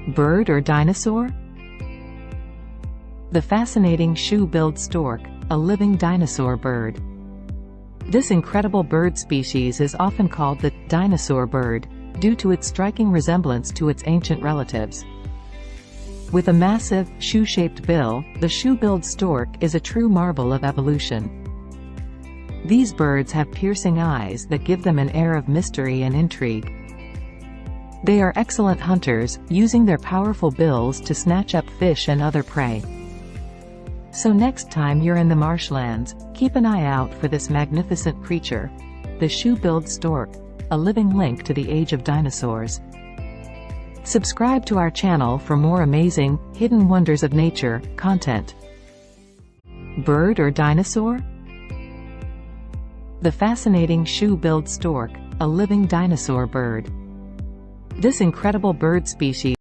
Bird or dinosaur? The fascinating shoe-billed stork, a living dinosaur bird. This incredible bird species is often called the dinosaur bird, due to its striking resemblance to its ancient relatives. With a massive, shoe-shaped bill, the shoe-billed stork is a true marvel of evolution. These birds have piercing eyes that give them an air of mystery and intrigue. They are excellent hunters, using their powerful bills to snatch up fish and other prey. So next time you're in the marshlands, keep an eye out for this magnificent creature, the shoe-billed stork, a living link to the age of dinosaurs. Subscribe to our channel for more amazing, hidden wonders of nature content. Bird or dinosaur? The fascinating shoe-billed stork, a living dinosaur bird. This incredible bird species